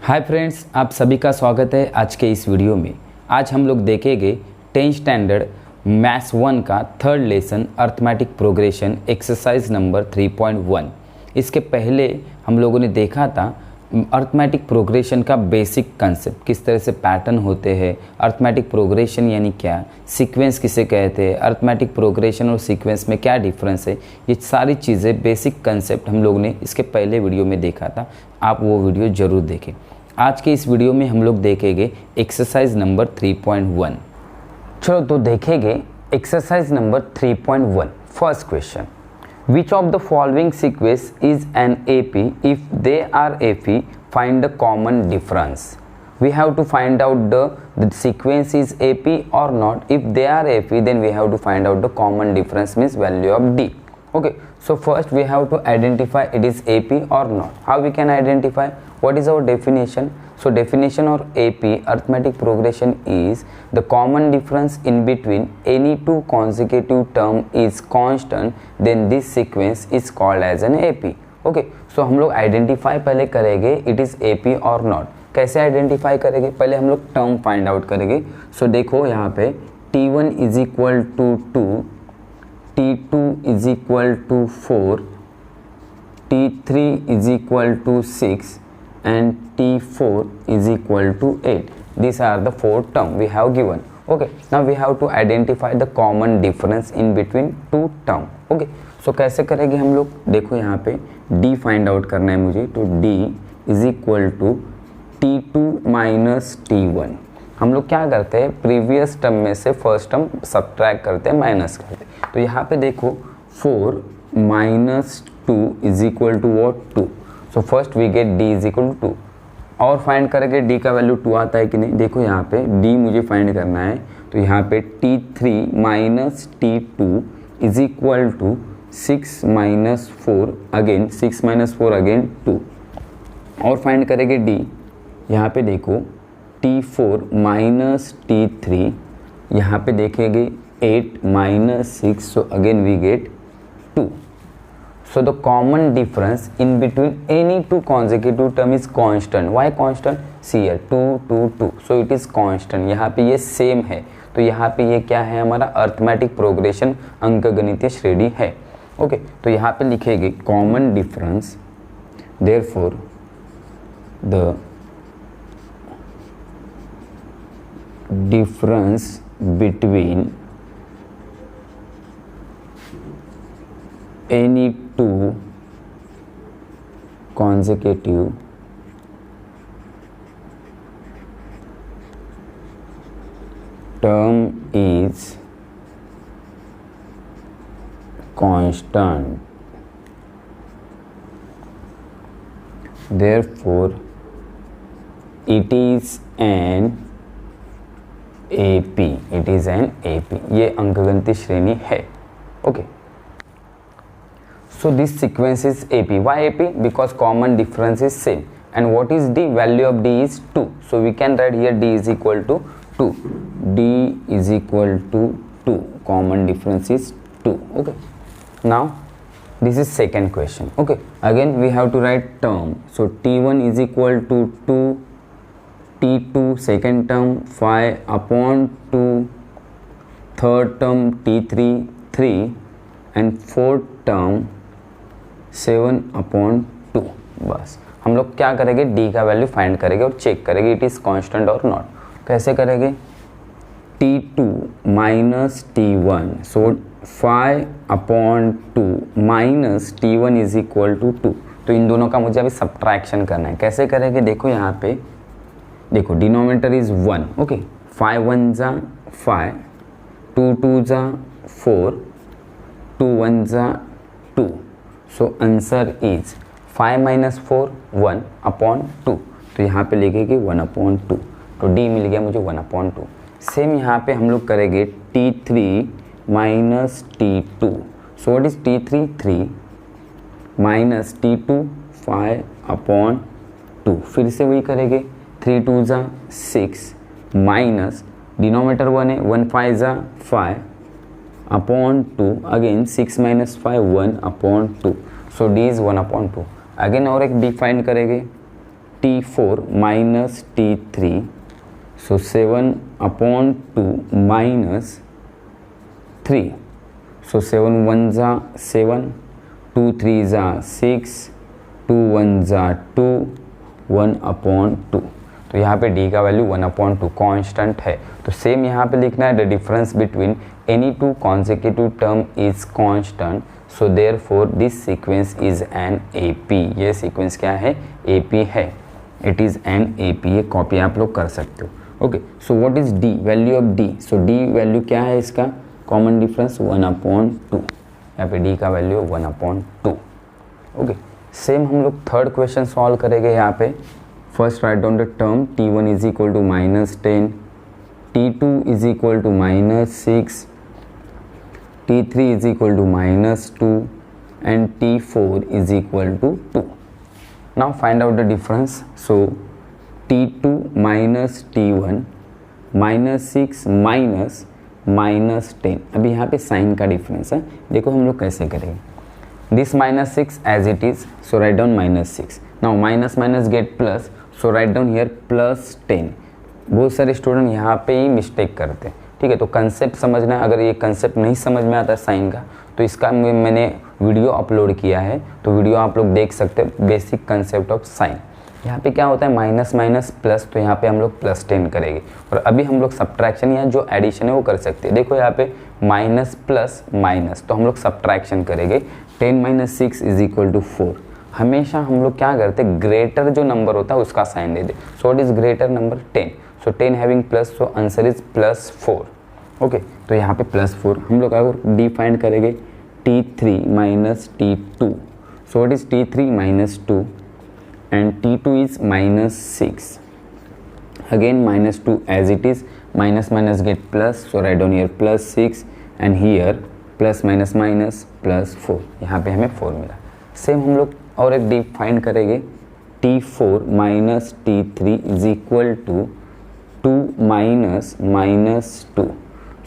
Hi friends, आप सभी का स्वागत है आज के इस वीडियो में। आज हम लोग देखेंगे 10th स्टैंडर्ड मैथ्स 1 का third lesson arithmetic progression exercise number 3.1। इसके पहले हम लोगों ने देखा था अर्थमेटिक प्रोग्रेशन का बेसिक कंसेप्ट, किस तरह से पैटर्न होते हैं, अर्थमेटिक प्रोग्रेशन यानी क्या, सीक्वेंस किसे कहते हैं, अर्थमेटिक प्रोग्रेशन और सीक्वेंस में क्या डिफरेंस है। ये सारी चीज़ें बेसिक कंसेप्ट हम लोग ने इसके पहले वीडियो में देखा था। आप वो वीडियो ज़रूर देखें। आज के इस वीडियो में हम लोग देखेंगे एक्सरसाइज नंबर 3.1। चलो तो देखेंगे exercise number 3.1। First question, which of the following sequence is an AP? If they are AP, find the common difference. We have to find out the sequence is AP or not. If they are AP, then we have to find out the common difference, means value of D. Okay, so first we have to identify it is AP or not. How we can identify? What is our definition? So definition of AP arithmetic progression is the common difference in between any two consecutive term is constant, then this sequence is called as an AP. Okay, so हम लोग identify पहले करेंगे it is AP or not. कैसे identify करेंगे? पहले हम लोग term find out करेंगे। So देखो यहाँ पे T1 is equal to 2, T2 is equal to 4, T3 is equal to 6 and T4 is equal to 8. These are the four terms we have given. Okay, now we have to identify the common difference in between two terms. Okay, so कैसे करेंगे हम लोग? देखो यहाँ पे D find out करना है मुझे, तो D is equal to T2 minus T1। हम लोग क्या करते हैं, प्रीवियस टर्म में से फर्स्ट टर्म सब्ट्रैक्ट करते हैं, माइनस करते हैं। तो यहाँ पे देखो 4 minus 2 is equal to what? 2। So first we get D is equal to 2 और फाइंड करेंगे D का वैल्यू 2 आता है कि नहीं। देखो यहाँ पे D मुझे फाइंड करना है, तो यहाँ पे T3 minus T2 is equal to 6 minus 4 again 6 minus 4 again 2 और फाइंड करेंगे D। यहाँ पे देखो T4 माइनस T3, यहाँ पे देखेंगे 8 minus 6, so again we get 2। So the common difference in between any two consecutive term is constant. Why constant? See here 2 2 2, so it is constant। यहाँ पे ये सेम है, तो यहाँ पे ये क्या है, hamaरा अर्थमेटिक प्रोग्रेशन अंकगणितीय श्रेणी है। ओके, तो यहाँ पे लिखेंगे common difference, therefore the difference between any two consecutive term is constant, therefore it is an AP। it is an AP, ये अंकगणितीय श्रेणी है। Okay, so this sequence is AP. Why AP? Because common difference is same. And what is D? Value of D is 2. So we can write here D is equal to 2. D is equal to 2. Common difference is 2. Okay. Now this is second question. Okay. Again we have to write term. So T1 is equal to 2. T2 second term 5 upon 2. Third term T3 3 and fourth term 7 upon 2। बस हम लोग क्या करेंगे, D का value find करेंगे और check करेंगे it is constant और नॉट। कैसे करेंगे? T2 minus T1, so 5 upon 2 minus T1 is equal to 2। तो इन दोनों का मुझे अभी सब्ट्रैक्शन करना है। कैसे करेंगे? देखो यहाँ पे देखो डिनोमिनेटर इज 1। ओके, 5 1 जा 5, 2 2 जा 4, 2 1 जा 2। सो आंसर इज 5 माइनस 4 1 अपॉन 2। तो यहाँ पे लिखेगी 1 अपॉन 2, तो D मिल गया मुझे 1 अपॉन 2। सेम यहाँ पे हम लोग करेंगे T3 minus T2। So what is T3 3 minus T2 5 upon 2। फिर से वही करेंगे 3 2 जा 6 माइनस डिनोमिनेटर 1 है, 1 5 जा 5 upon 2 again 6 minus 5 1 upon 2। So D is 1 upon 2। Again और एक D फाइंड करेंगे T4 minus T3, so 7/2 minus 3, so 7 1s are 7, 2 3s are 6, 2 1s are 2, 1/2। तो यहाँ पे d का वैल्यू 1/2 कांस्टेंट है। तो सेम यहाँ पे लिखना है the difference between any two consecutive term is constant, so therefore this sequence is an AP। ये सीक्वेंस क्या है? AP है, इट इज़ एन AP। ये कॉपी आप लोग कर सकते हो। Okay, so what is d, value of d? So d value क्या है इसका? Common difference 1/2। यहाँ पे d का वैल्यू 1/2। ओके, सेम हम लोग थर्ड क्वेश्चन सॉल्व करेंगे। यहाँ पे first write down the term t1 is equal to -10, t2 is equal to -6, t3 is equal to -2 and t4 is equal to 2। Now find out the difference. So t2 minus t1 -6 minus -10। अभी यहाँ पे sign का difference है, देखो हम लोग कैसे करेंगे। This -6 as it is, so write down -6। Now minus minus get plus, so write down here +10। बहुत सारे स्टूडेंट यहाँ पे ही मिस्टेक करते हैं, ठीक है। तो कंसेप्ट समझना है। अगर ये कंसेप्ट नहीं समझ में आता साइन का, तो इसका मैंने वीडियो अपलोड किया है, तो वीडियो आप लोग देख सकते हैं, बेसिक कंसेप्ट ऑफ साइन। यहाँ पे क्या होता है? माइनस माइनस प्लस, तो यहाँ पे हम लोग +10 करेंगे। और अभी हम लोग सब्ट्रैक्शन या जो एडिशन है वो कर सकते हैं। देखो यहाँ पे माइनस प्लस माइनस, तो हम लोग सब्ट्रैक्शन करेंगे। 10 - 6 इज इक्वल टू 4। हमेशा हम लोग क्या करते हैं? ग्रेटर जो नंबर होता है उसका साइन दे दे। So what is greater number? 10। So 10 having plus, so answer is +4। Okay, तो यहाँ पे +4 हम लोग अगर डिफाइन करेंगे t3 minus t2। So what is t3 -2 and t2 is -6, again -2 as it is, minus minus get plus, so write down here +6 and here plus minus minus +4। यहाँ पे हमें 4 मिला। सेम हम लोग और एक डिफाइन करेंगे t4 minus t3 is equal to 2 minus -2।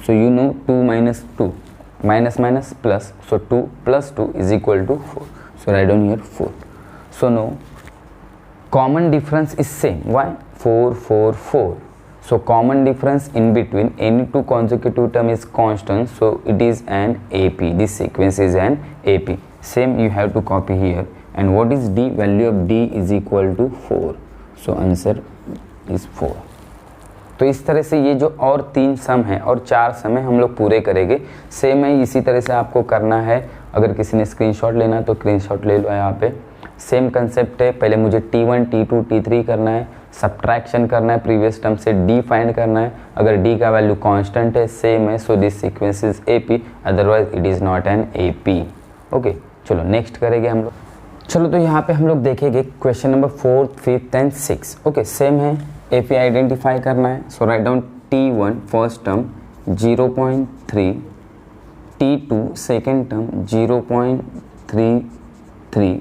So you know 2 - 2 minus minus plus, so 2 + 2 is equal to 4। So write down here 4। So no common difference is same. Why? 4 4 4. So common difference in between any two consecutive term is constant, so it is an AP. This sequence is an AP. Same you have to copy here. And what is d? Value of d is equal to 4. So answer is 4. तो इस तरह से ये जो और 3 सम है और 4 सम है हम लोग पूरे करेंगे। सेम है, इसी तरह से आपको करना है। अगर किसी ने स्क्रीनशॉट लेना है तो स्क्रीनशॉट ले लो। यहाँ पे सेम कंसेप्ट है। पहले मुझे t1 t2 t3 करना है, सब्ट्रैक्शन करना है, प्रीवियस टर्म से d फाइंड करना है। अगर d का वैल्यू कांस्टेंट है, सेम है, so this sequence is AP, otherwise it is not an AP। Okay, चलो नेक्स्ट करेंगे हम लोग। चलो तो यहाँ पे हम लोग देखेंगे question number 4th 5th and 6। Okay, same है, AP आइडेंटिफाई करना है। So write down t1 first term 0.3, t2 second term 0.33,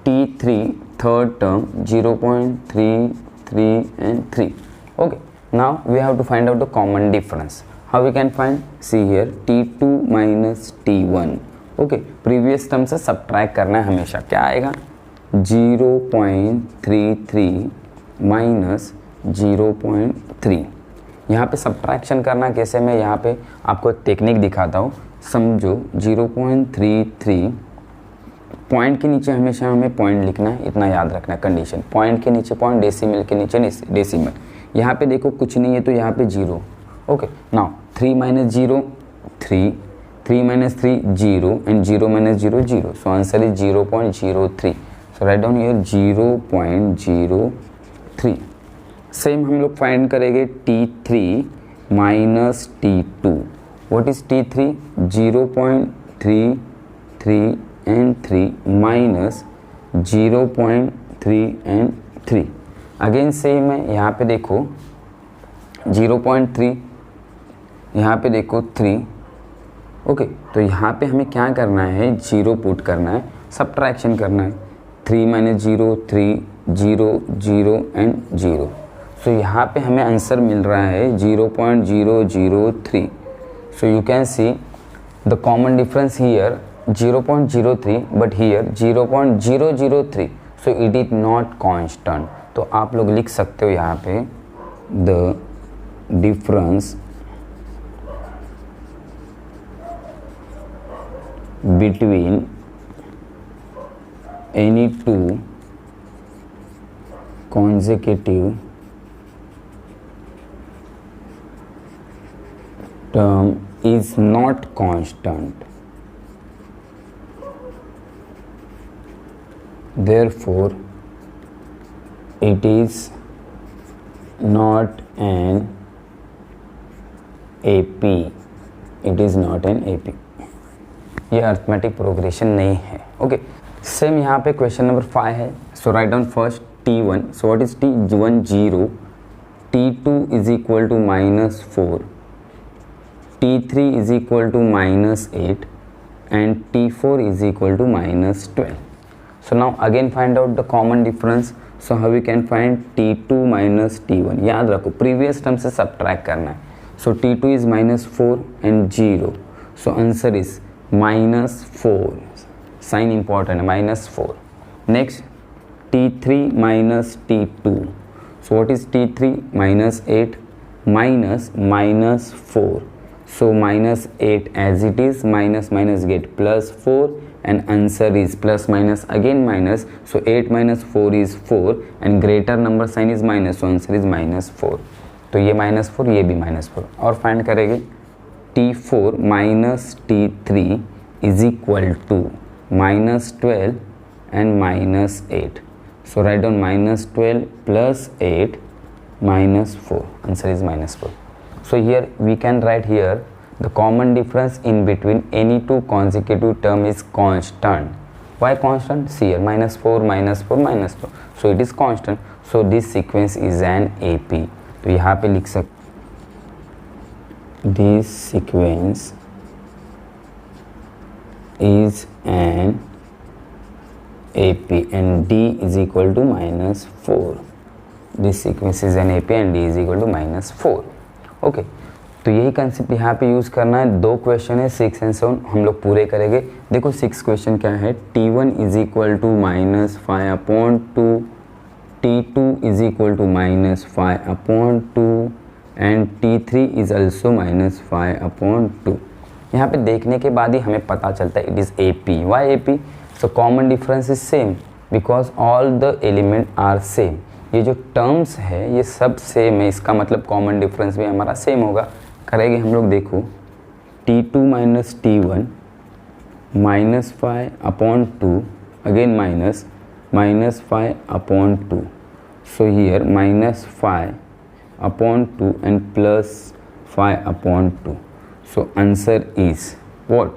t3 third term 0.33 and 3. Okay, now we have to find out the common difference. How we can find? See here, t2 minus t1. Okay, previous term से subtract करना है हमेशा। क्या आएगा? 0.33 minus 0.3। यहाँ पे subtraction करना कैसे, मैं यहाँ पे आपको एक टेक्निक दिखाता हूँ। समझो 0.33, पॉइंट के नीचे हमेशा हमें पॉइंट लिखना है, इतना याद रखना है कंडीशन। पॉइंट के नीचे पॉइंट, डेसिमल के नीचे डेसिमल। यहाँ पे देखो कुछ नहीं है तो यहाँ पे 0। Okay, now 3 - 0 3, 3 - 3 0 and 0 - 0 0। So answer is 0.03। So write down here 0.03। Same हम लोग फाइंड करेंगे t3 minus t2। What is t3? 0.33 and 3 minus 0.3 and 3। Again same है, यहाँ पे देखो 0.3, यहाँ पे देखो 3। ओके, तो यहाँ पे हमें क्या करना है? 0 पुट करना है, सब्ट्रैक्शन करना है। 3 - 0 3, 0 0 एंड 0। सो यहाँ पे हमें आंसर मिल रहा है 0.003। So you can see the common difference here 0.03, but here 0.003. So it is not constant. तो आप लोग लिख सकते हो यहाँ पे the difference between any two consecutive term is not constant, therefore it is not an AP, it is not an AP। ये arithmetic progression नहीं है। ओके, सेम यहाँ पे क्वेश्चन नंबर 5 है। So write down first T1, so what is T1 0, T2 is equal to -4, T3 is equal to -8 and T4 is equal to -12। So now again find out the common difference। So how we can find T2 minus T1, याद रखो previous term से subtract करना है। So T2 is -4 and 0, so answer is -4, sign important है, -4। Next T3 minus T2, so what is T3? -8 minus -4, so -8 as it is, minus get +4 and answer is plus minus again minus, so 8 minus 4 is 4 and greater number sign is minus, so answer is -4। तो ये -4, ये भी -4। और find करेंगे T4 minus T3 is equal to -12 and -8। So write down -12 plus 8 -4, answer is -4। So here we can write here the common difference in between any two consecutive term is constant। Why constant? See here -4 -4 -4, so it is constant, so this sequence is an AP। तो यहाँ पे लिख सकते this sequence is an AP and D is equal to -4। This sequence is an AP and D is equal to -4। Okay, तो यही concept यहाँ पे use करना है। 2 क्वेश्चन है 6 and 7 हम लोग पूरे करेंगे। देखो 6 क्वेश्चन क्या है, T1 is equal to -5/2, T2 is equal to -5/2 and T3 is also -5/2। यहाँ पे देखने के बाद ही हमें पता चलता है it is AP। Why AP? So common difference is same because all the element are same। ये जो terms है ये सब सेम है, इसका मतलब common difference भी हमारा सेम होगा। करेंगे हम लोग, देखो T2 minus T1 -5/2 again -5/2, so here -5/2 and +5/2, so answer is what?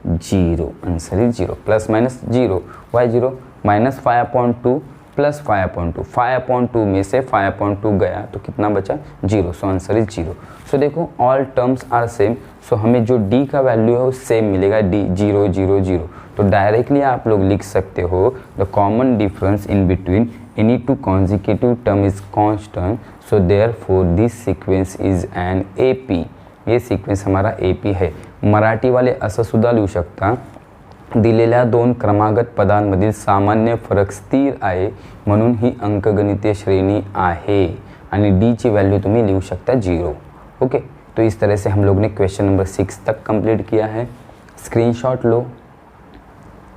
0। Answer is 0, plus minus 0। Why 0? -5/2 plus 5/2, 5/2 में से 5/2 गया तो कितना बचा? 0, सो आंसर इज 0। सो देखो ऑल टर्म्स आर सेम, सो हमें जो D का वैल्यू है वो सेम मिलेगा, D 0 0 0। तो डायरेक्टली आप लोग लिख सकते हो the common difference in between any two consecutive term is constant, so therefore this sequence is an AP। ये सीक्वेन्स हमारा AP है। मराठी वाले असं सुद्धा लिहू शकता, दिलेल्या 2 क्रमागत पदांमधील सामान्य फरक स्थिर आहे म्हणून ही अंकगणितीय श्रेणी आहे आणि D ची वैल्यू तुम्हें लिहू सकता 0। ओके, तो इस तरह से हम लोग ने क्वेश्चन नंबर 6 तक कंप्लीट किया है। स्क्रीनशॉट लो।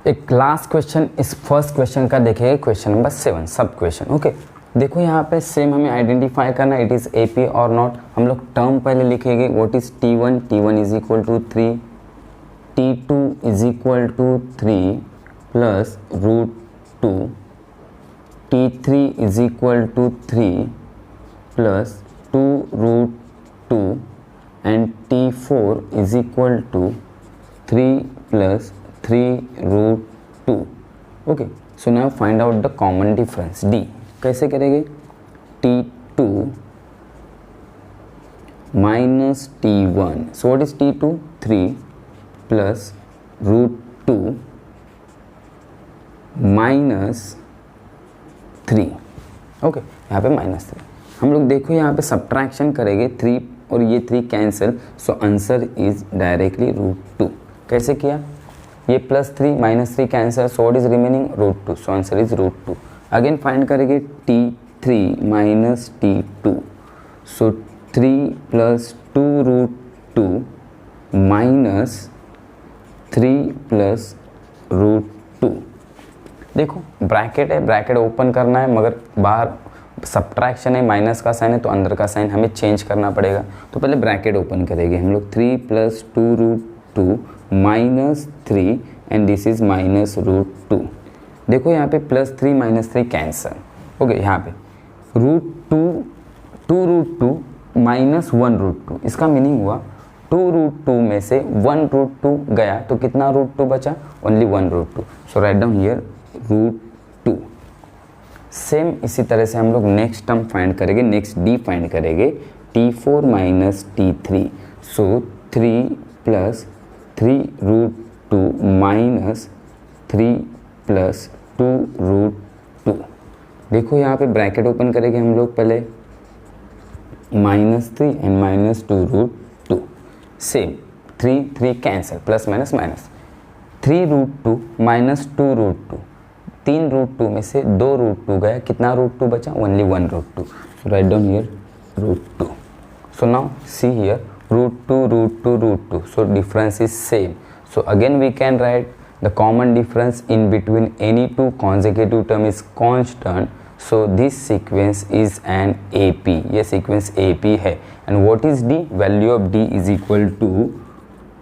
एक लास्ट क्वेश्चन इस फर्स्ट क्वेश्चन का देखेंगे, क्वेश्चन नंबर 7 सब क्वेश्चन। ओके, देखो यहाँ पे सेम हमें आइडेंटिफाई करना इट इज़ AP और नॉट। हम लोग टर्म पहले लिखेंगे, what is T1? T1 is equal to 3, T2 is equal to 3 plus √2, T3 is equal to 3 plus 2√2 and T4 is equal to 3 plus 3√2। Okay, so now find out the common difference D। कैसे करेंगे? T2 minus T1, so what is T2? 3 plus √2 minus 3। Okay, यहाँ पे -3। हम लोग देखो यहाँ पे subtraction करेंगे, 3 और ये 3 cancel, so answer is directly √2। कैसे किया? ये +3 -3 cancel, so what is remaining? √2, so answer is √2। Again find करेंगे T3 माइनस T2, सो 3 प्लस 2√2 माइनस 3 प्लस √2। देखो ब्रैकेट है, ब्रैकेट ओपन करना है, मगर बाहर सब्ट्रैक्शन है, माइनस का साइन है, तो अंदर का साइन हमें चेंज करना पड़ेगा। तो पहले ब्रैकेट ओपन करेंगे हम लोग, 3 plus 2√2 minus 3 and this is minus √2। देखो यहाँ पे +3 -3 कैंसल, ओके। यहाँ पे √2 2√2 माइनस 1√2, इसका मीनिंग हुआ 2√2 में से 1√2 गया तो कितना √2 बचा? Only 1√2। So write down here √2। Same इसी तरह से हम लोग नेक्स्ट टर्म फाइंड करेंगे, नेक्स्ट डी फाइंड करेंगे, T4 माइनस T3, सो 3 प्लस 3√2 माइनस 3 प्लस 2√2। देखो यहाँ पे ब्रैकेट ओपन करेंगे हम लोग पहले, -3 and minus 2√2। Same 3 cancel, plus minus minus, 3√2 minus 2√2, 3√2 में से 2√2 गया, कितना √2 बचा? Only 1√2। So write down here √2। So now see here √2 √2 √2, so difference is same. So again we can write the common difference in between any two consecutive term is constant. So this sequence is an AP, ये sequence AP है। And what is D? Value of D is equal to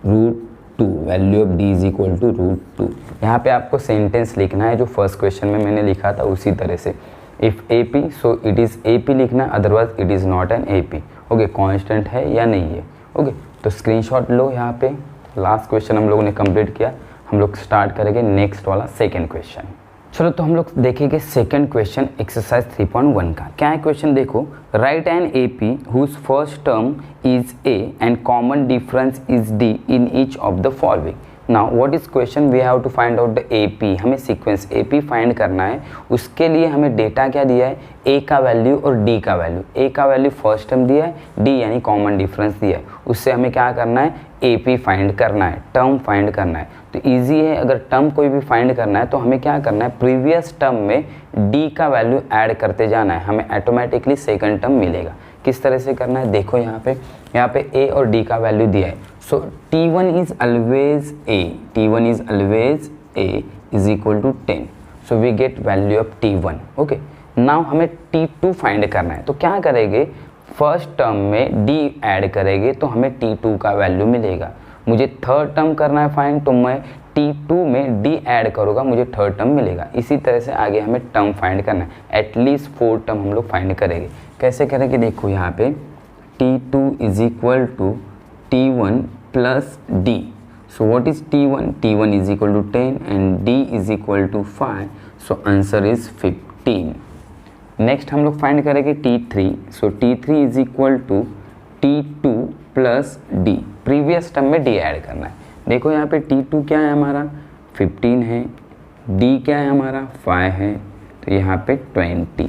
√2, value of D is equal to √2। यहाँ पे आपको sentence लिखना है जो first question में मैंने लिखा था उसी तरह से। If AP, so it is AP लिखना, otherwise it is not an AP। Okay, constant है या नहीं है? ओके, तो स्क्रीनशॉट लो। यहाँ पे लास्ट क्वेश्चन हम लोगों ने कंप्लीट किया। हम लोग स्टार्ट करेंगे नेक्स्ट वाला सेकंड क्वेश्चन। चलो तो हम लोग देखेंगे सेकंड क्वेश्चन एक्सरसाइज 3.1 का। क्या है क्वेश्चन? देखो, write an AP whose first term is A and common difference is D in each of the following. Now what is question? We have to find out the AP। हमें sequence AP find करना है। उसके लिए हमें data क्या दिया है? A का वैल्यू और D का वैल्यू। A का वैल्यू फर्स्ट टर्म दिया है, D यानी कॉमन डिफरेंस दिया है। उससे हमें क्या करना है? AP फाइंड करना है, टर्म फाइंड करना है। तो इजी है, अगर टर्म कोई भी फाइंड करना है तो हमें क्या करना है? प्रीवियस टर्म में D का वैल्यू ऐड करते जाना है, हमें ऑटोमेटिकली सेकंड टर्म मिलेगा। किस तरह से करना है? देखो यहाँ पे A और D का वैल्यू दिया है। So T1 is always A, T1 is always A is equal to 10। So we get value of T1। Okay, now हमें T2 फाइंड करना है। तो क्या करेंगे? फर्स्ट टर्म में D ऐड करेंगे तो हमें T2 का वैल्यू मिलेगा। मुझे थर्ड टर्म करना है फाइंड, तो मैं T2 में D ऐड करूँगा, मुझे थर्ड टर्म मिलेगा। इसी तरह से आगे हमें टर्म फाइंड करना है, एटलीस्ट 4 टर्म हम लोग फाइंड करेंगे। कैसे करेंगे? देखो यहाँ पे T2 is equal to T1 plus D। So what is T1? T1 is equal to 10 and D is equal to 5। So answer is 15। Next हम लोग फाइंड करेंगे T3। So T3 is equal to T2 plus D। Previous term में D add करना है। देखो यहाँ पे T2 क्या है हमारा? 15 है, D क्या है हमारा? 5 है, तो यहाँ पे 20।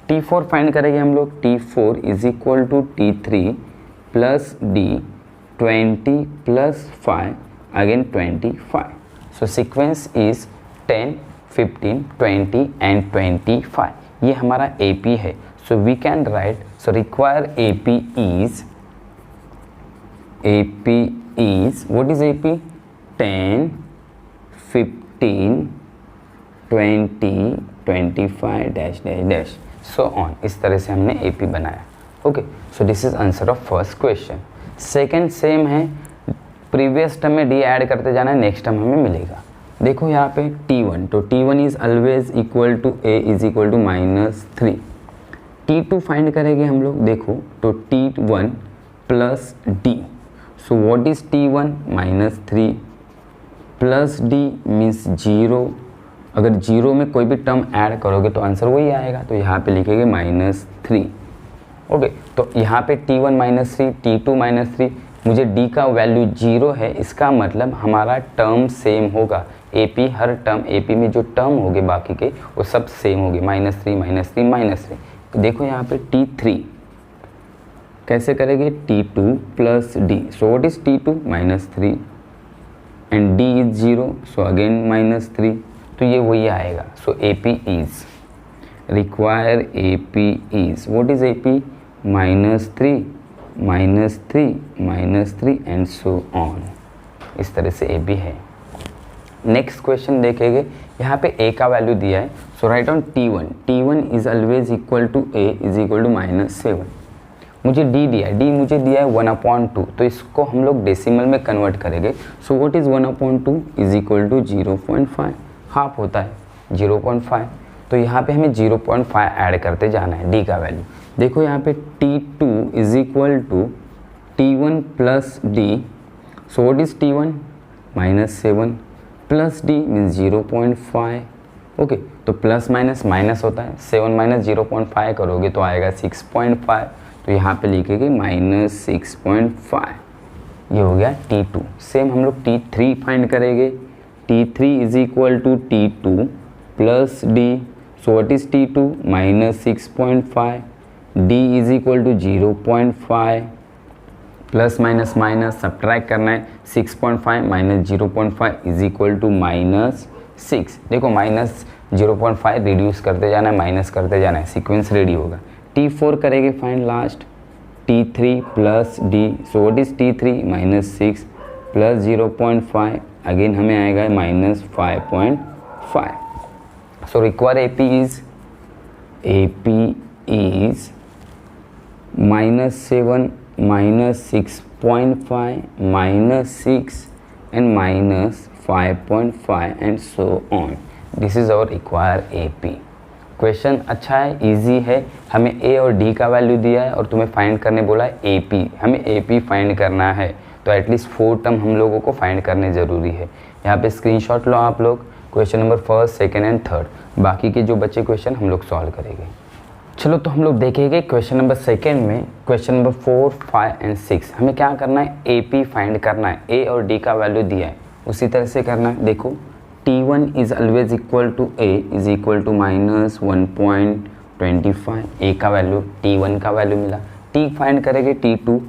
T4 फाइंड करेंगे हम लोग। T4 is equal to T3 plus D, 20 plus 5, again 25। So sequence is 10, 15, 20 and 25। ये हमारा AP है। So we can write, so require AP is what is AP? 10, 15, 20, 25 dash dash dash so on. इस तरह से हमने AP बनाया। Okay, so this is answer of first question. Second same है, previous term में D ऐड करते जाना है, नेक्स्ट टर्म हमें मिलेगा। देखो यहाँ पे T1, तो T1 is always equal to A is equal to -3। T2 find करेंगे हम लोग। देखो तो T1 plus D। So what is T1? -3 plus D means 0। अगर 0 में कोई भी टर्म ऐड करोगे तो आंसर वही आएगा, तो यहाँ पे लिखेंगे -3। ओके, तो यहाँ पे T1 -3, T2 -3, मुझे D का वैल्यू 0 है, इसका मतलब हमारा टर्म सेम होगा। AP हर टर्म, AP में जो टर्म होंगे बाकी के वो सब सेम होंगे, -3 -3 -3। देखो यहाँ पे T3 कैसे करेंगे? T2 plus D। So what is T2? -3 and D is 0, so again -3, तो ये वही आएगा। सो AP is require AP is, what is AP? -3 -3 and so on. इस तरह से AB है। नेक्स्ट क्वेश्चन देखेंगे, यहाँ पे A का वैल्यू दिया है, so write on T1 is always equal to A is equal to -7। मुझे D दिया है, D मुझे दिया है 1/2, तो इसको हम लोग डेसिमल में कन्वर्ट करेंगे। So what is 1/2 is equal to 0.5, half होता है 0.5। तो यहाँ पे हमें 0.5 ऐड करते जाना है D का वैल्यू। देखो यहाँ पे T2 is equal to T1 plus D। So what is T1? -7 plus D means 0.5। Okay, तो प्लस माइनस माइनस होता है, 7 माइनस 0.5 करोगे तो आएगा 6.5। तो यहाँ पे लिखेंगे -6.5। ये हो गया T2। सेम हम लोग T3 फाइंड करेंगे। T3 is equal to T2 plus D। So what is T2? -6.5। D is equal to 0.5। Plus minus minus subtract करना है, 6.5 माइनस 0.5 इज इक्वल टू -6। देखो -0.5 रिड्यूस करते जाना है, माइनस करते जाना है, सीक्वेंस रेडी होगा। T4 करेंगे find last, T3 plus D। So what is T3? -6 plus 0.5, again हमें आएगा -5.5। सो require AP is -7 -6.5 -6 and -5.5 and so on. This is our required AP. Question अच्छा है, इजी है। हमें A और D का वैल्यू दिया है और तुम्हें फाइंड करने बोला है AP। हमें AP फाइंड करना है, तो एटलीस्ट 4 टर्म हम लोगों को फाइंड करने ज़रूरी है। यहाँ पे स्क्रीनशॉट लो आप लोग, question number 1st, 2nd and 3rd। बाकी के जो बच्चे क्वेश्चन हम लोग सॉल्व करेंगे। चलो तो हम लोग देखेंगे क्वेश्चन नंबर 2nd में क्वेश्चन नंबर 4, 5 एंड 6 हमें क्या करना है? AP फाइंड करना है। A और D का वैल्यू दिया है, उसी तरह से करना है। देखो T1 is always equal to A is equal to -1.25। A का वैल्यू, T1 का वैल्यू मिला। T फाइंड करेंगे T2।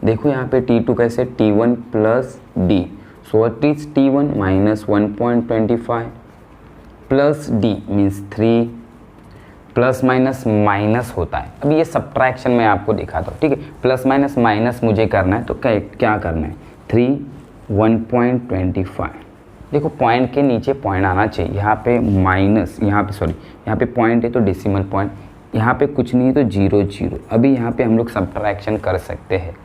देखो यहाँ पे T2 कैसे? T1 plus D। So what is T1? -1.25 plus D means 3। Plus minus minus होता है। अभी ये सब्ट्रैक्शन में आपको दिखाता हूँ, ठीक है। प्लस माइनस माइनस मुझे करना है, तो क्या करना है? 3 1.25। देखो पॉइंट के नीचे पॉइंट आना चाहिए। यहाँ पे माइनस, यहाँ पे पॉइंट है तो डेसिमल पॉइंट, यहाँ पे कुछ नहीं है तो 0 0। अभी यहाँ पे हम लोग सब्ट्रैक्शन कर सकते हैं,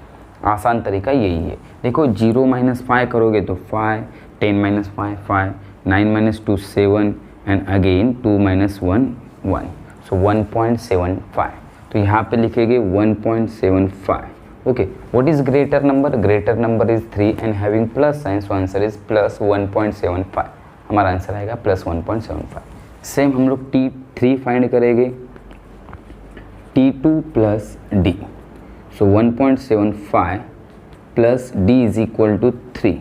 आसान तरीका यही है। देखो 0 - 5 करोगे तो 5, 10 - 5 5, 9 - 2 7 एंड अगेन 2 - 1 1। सो 1.75। तो यहाँ पे लिखेंगे 1.75। Okay, what is greater number? Greater number is 3 and having plus sign, so answer is +1.75। हमारा आंसर आएगा +1.75। सेम हम लोग T3 फाइंड करेंगे, T2 plus D। So 1.75 plus D is equal to 3।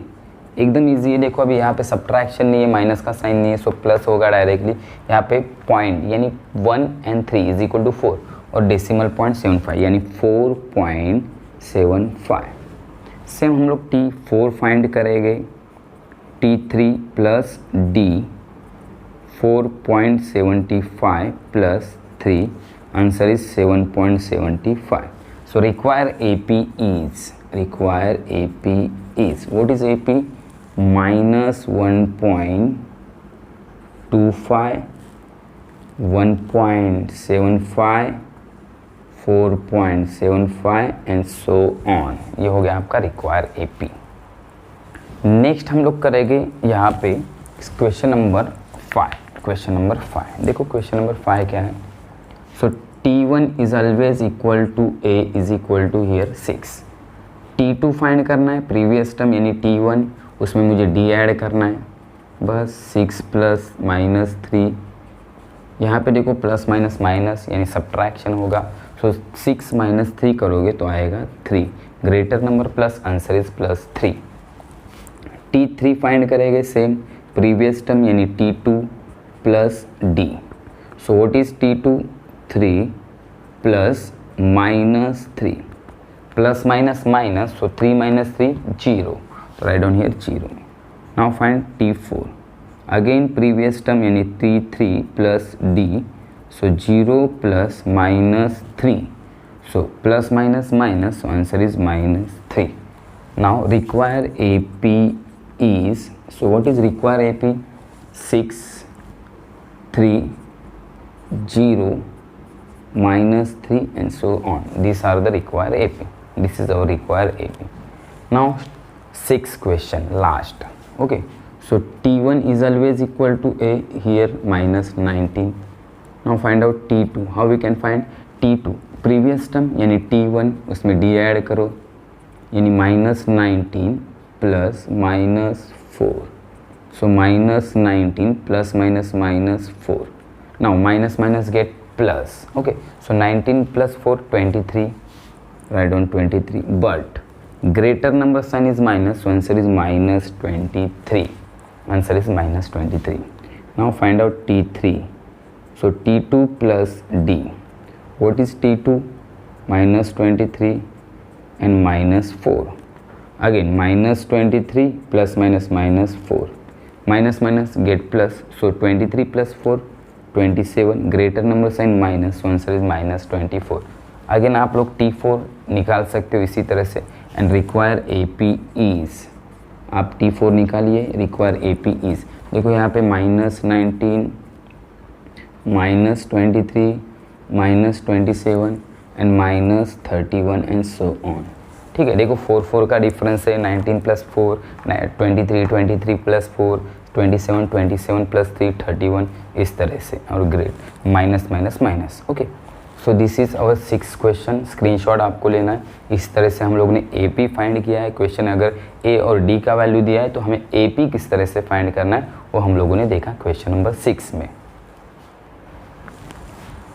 एकदम इजी है। देखो अभी यहाँ पे सब्ट्रैक्शन नहीं है, माइनस का साइन नहीं है, सो प्लस होगा डायरेक्टली। यहाँ पे पॉइंट यानी 1 and 3 इज इक्वल टू 4 और डेसिमल पॉइंट 75 यानी 4.75। सेम हम लोग T4 फाइंड करेंगे, T3 plus D। 4.75 plus 3, answer is 7.75। So require AP is, what is AP? -1.25, 1.75, 4.75 and so on. ये हो गया आपका रिक्वायर AP। नेक्स्ट हम लोग करेंगे यहाँ पे क्वेश्चन नंबर 5। देखो क्वेश्चन नंबर 5 क्या है? So T1 is always equal to A is equal to here 6। T2 find करना है, प्रीवियस टर्म यानी T1, उसमें मुझे D ऐड करना है बस। 6 प्लस माइनस 3, यहाँ पे देखो प्लस माइनस माइनस यानी सब्ट्रैक्शन होगा। सो 6 - 3 करोगे तो आएगा 3। Greater number plus, answer is +3। T3 find करेंगे, सेम प्रीवियस टर्म यानी T2 plus D। So what is T2? 3 plus -3, plus minus minus, so 3 - 3 0, तो right down here 0। Now find T4, again previous term यानी T3 plus D। So 0 plus minus 3. So plus minus minus, so answer is minus 3. Now require AP is, so what is require AP? 6, 3, 0, minus 3 and so on. These are the required AP. This is our required AP. Now 6th question, last. Okay, so T1 is always equal to A, here minus 19. Now find out T2. How we can find T2? Previous term यानी T1 उसमें D add करो, यानी minus 19 plus minus 4. So minus 19 plus minus minus 4. Now minus minus get plus. Okay, so 19 plus 4 23. Write down 23. But greater number sign is minus, so answer is minus 23. Answer is minus 23. Now find out T3. So T2 plus D. What is T2? Minus 23 and minus 4. Again minus 23 plus minus minus 4. Minus minus get plus. So 23 plus 4 27. Greater number sign minus, so answer is minus 24. Again आप लोग T4 निकाल सकते हो इसी तरह से. And require AP is, आप T4 निकालिए. रिक्वायर AP is, देखो यहाँ पे minus 19, minus 23, minus 27 and minus 31 and so on. ठीक है, देखो 4 4 का डिफरेंस है. 19 प्लस 4 23, 23 प्लस 4 27, 27 प्लस 3 31, इस तरह से. और grade minus minus minus. Okay, so this is our 6th question. Screenshot आपको लेना है. इस तरह से हम लोग ने AP फाइंड किया है. क्वेश्चन अगर A और D का वैल्यू दिया है तो हमें AP किस तरह से फाइंड करना है वो हम लोगों ने देखा क्वेश्चन नंबर 6 में.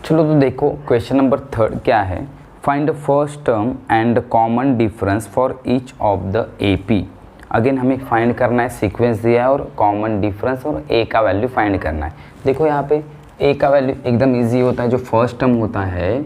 चलो तो देखो क्वेश्चन नंबर 3 क्या है. Find the first term and common difference for each of the AP. Again हमें फाइंड करना है, सीक्वेंस दिया है और कॉमन डिफरेंस और A का वैल्यू फाइंड करना है. देखो यहाँ पे A का वैल्यू एकदम इजी होता है. जो फर्स्ट टर्म होता है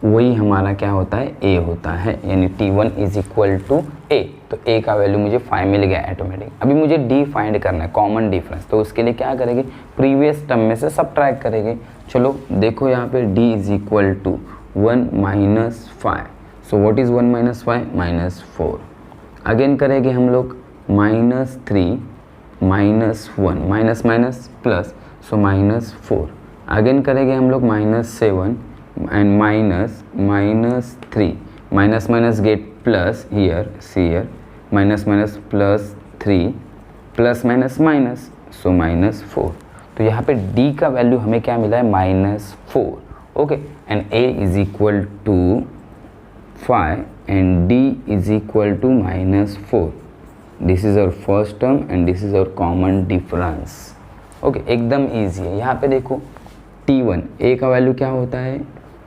वही हमारा क्या होता है, A होता है. यानी T1 is equal to A. तो A का वैल्यू मुझे 5 मिल गया ऑटोमेटिक. अभी मुझे D फाइंड करना है, कॉमन डिफरेंस. तो उसके लिए क्या करेंगे, प्रीवियस टर्म में से सबट्रैक्ट करेंगे. चलो देखो यहाँ पे D is equal to 1 minus 5. So what is 1 minus 5? Minus 4. Again करेंगे हम लोग minus 3 minus 1, minus minus plus, so minus 4. Again करेंगे हम लोग minus 7 and minus minus 3. Minus minus get plus here, see here minus minus plus 3 plus minus minus, so minus 4. तो यहाँ पे D का वैल्यू हमें क्या मिला है, minus 4. Okay, and A is equal to 5 and D is equal to minus 4. This is our first term and this is our common difference. Okay, एकदम easy है. यहाँ पे देखो T1, A का वैल्यू क्या होता है,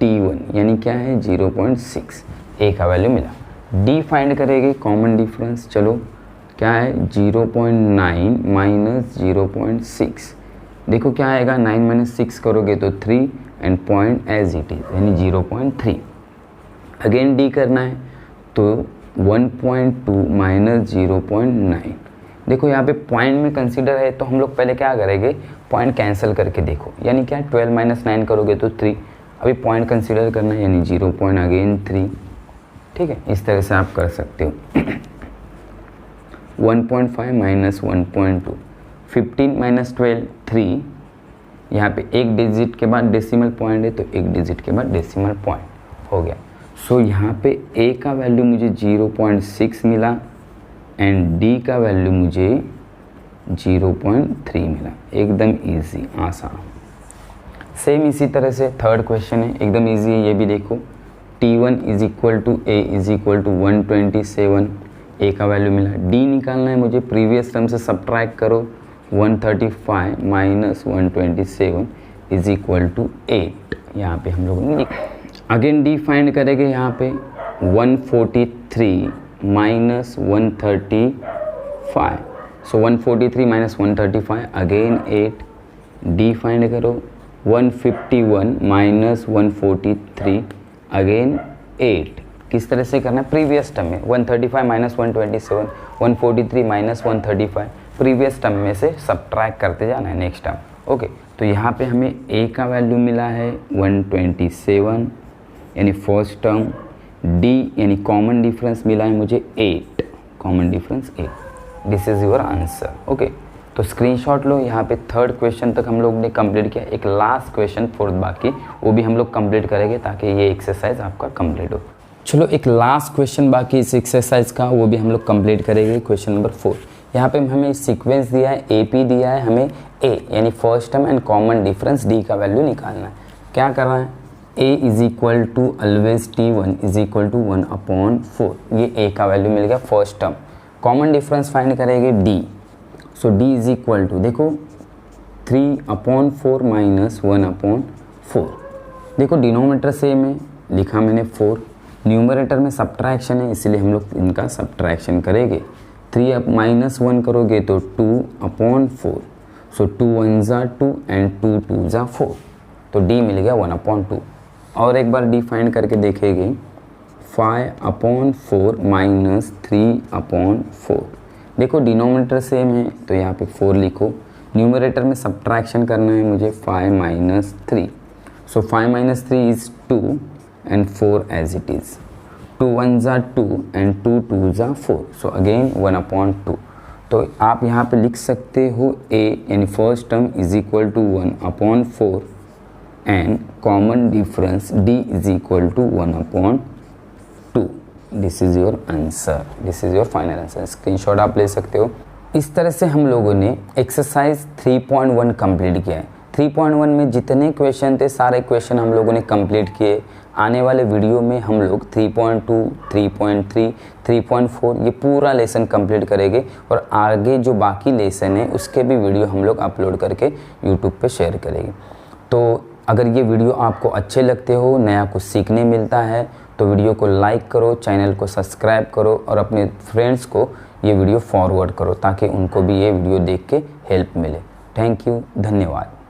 T1 यानी क्या है 0.6. A का वैल्यू मिला. D फाइंड करेंगे कॉमन डिफरेंस. चलो क्या है 0.9 माइनस 0.6. देखो क्या आएगा, 9 माइनस 6 करोगे तो 3 and point as it is यानी 0.3. अगेन D करना है तो 1.2 माइनस 0.9. देखो यहाँ पे पॉइंट में कंसीडर है तो हम लोग पहले क्या करेंगे, पॉइंट कैंसिल करके देखो. यानी क्या 12 माइनस 9 करोगे तो 3. अभी पॉइंट कंसीडर करना है यानी 0 पॉइंट अगेन 3. ठीक है, इस तरह से आप कर सकते हो. 1.5 माइनस 1.2, 15 माइनस 12 3. यहाँ पे एक डिजिट के बाद डेसिमल पॉइंट है तो एक डिजिट के बाद डेसिमल पॉइंट हो गया. सो यहाँ पे A का वैल्यू मुझे 0.6 मिला एंड D का वैल्यू मुझे 0.3 मिला. एकदम इजी, आसान. सेम इसी तरह से थर्ड क्वेश्चन है, एकदम इजी है ये भी. देखो T1 is equal to A is equal to 127. A का वैल्यू मिला. D निकालना है मुझे, प्रीवियस टर्म से सबट्रैक्ट करो. 135 माइनस 127 इज इक्वल टू 8. यहाँ पे हम लोगों ने लिखा. अगेन D फाइंड करेंगे. यहाँ पे 143 माइनस 135. सो 143 माइनस 135 अगेन 8. D फाइंड करो. 151 माइनस 143 अगेन 8. किस तरह से करना है, प्रीवियस टर्म में 135 माइनस 127, 143 माइनस 135 प्रीवियस टर्म में से सबट्रैक्ट करते जाना है नेक्स्ट टर्म. ओके, तो यहाँ पे हमें a का वैल्यू मिला है 127 यानी फर्स्ट टर्म, d यानी कॉमन डिफरेंस मिला है मुझे 8, common difference 8। This is your answer. Okay, तो स्क्रीनशॉट लो। यहाँ पे थर्ड क्वेश्चन तक हम लोग ने कंप्लीट किया। एक लास्ट क्वेश्चन फोर्थ बाकी, वो भी हम लोग कंप्लीट करेंगे ताकि ये एक्सरसाइज आपका कंप्लीट हो। चलो, एक लास्ट क्वेश्चन बाकी इस एक्सरसाइज का, वो भी हम लोग कंप्लीट करेंगे। Question number 4। यहाँ पे हमें सीक्वेंस दिया है, AP दिया है, हमें A यानी first term and common difference D का वैल्यू निकालना है। क्या कर रहा है, A is equal to always T1 is equal to 1/4। ये A का वैल्यू मिल गया first term. Common difference find करेंगे D। So D is equal to, देखो 3/4 माइनस 1/4। देखो डिनोमिनेटर सेम है, लिखा मैंने 4, न्यूमरेटर में सब्ट्रैक्शन है इसलिए हम लोग इनका सब्ट्रैक्शन करेंगे। 3 माइनस 1 करोगे तो 2/4। सो 2 1 ज़ा 2 एंड 2 2 ज़ा 4। तो D मिल गया 1/2। और एक बार D फाइंड करके देखेंगे, 5/4 माइनस 3/4। देखो डिनोमिनेटर सेम है तो यहाँ पे 4 लिखो, न्यूमरेटर में सब्ट्रैक्शन करना है मुझे 5 minus 3। So 5 minus 3 is 2 and 4 as it is. 2 1s are 2 and 2 2s are 4. So again 1/2. तो आप यहाँ पे लिख सकते हो A यानी first term is equal to 1/4 and common difference D is equal to 1/2। This is your answer, this is your final answer. Screenshot आप ले सकते हो। इस तरह से हम लोगों ने एक्सरसाइज 3.1 कंप्लीट किया है। 3.1 में जितने क्वेश्चन थे सारे क्वेश्चन हम लोगों ने कंप्लीट किए। आने वाले वीडियो में हम लोग 3.2, 3.3, 3.4 ये पूरा लेसन कंप्लीट करेंगे और आगे जो बाकी लेसन है उसके भी वीडियो हम लोग अपलोड करके यूट्यूब पे शेयर करेंगे। तो अगर ये वीडियो आपको अच्छे लगते हो, नया कुछ सीखने मिलता है, तो वीडियो को लाइक करो, चैनल को सब्सक्राइब करो और अपने फ्रेंड्स को ये वीडियो फॉरवर्ड करो ताकि उनको भी ये वीडियो देख के हेल्प मिले। थैंक यू, धन्यवाद।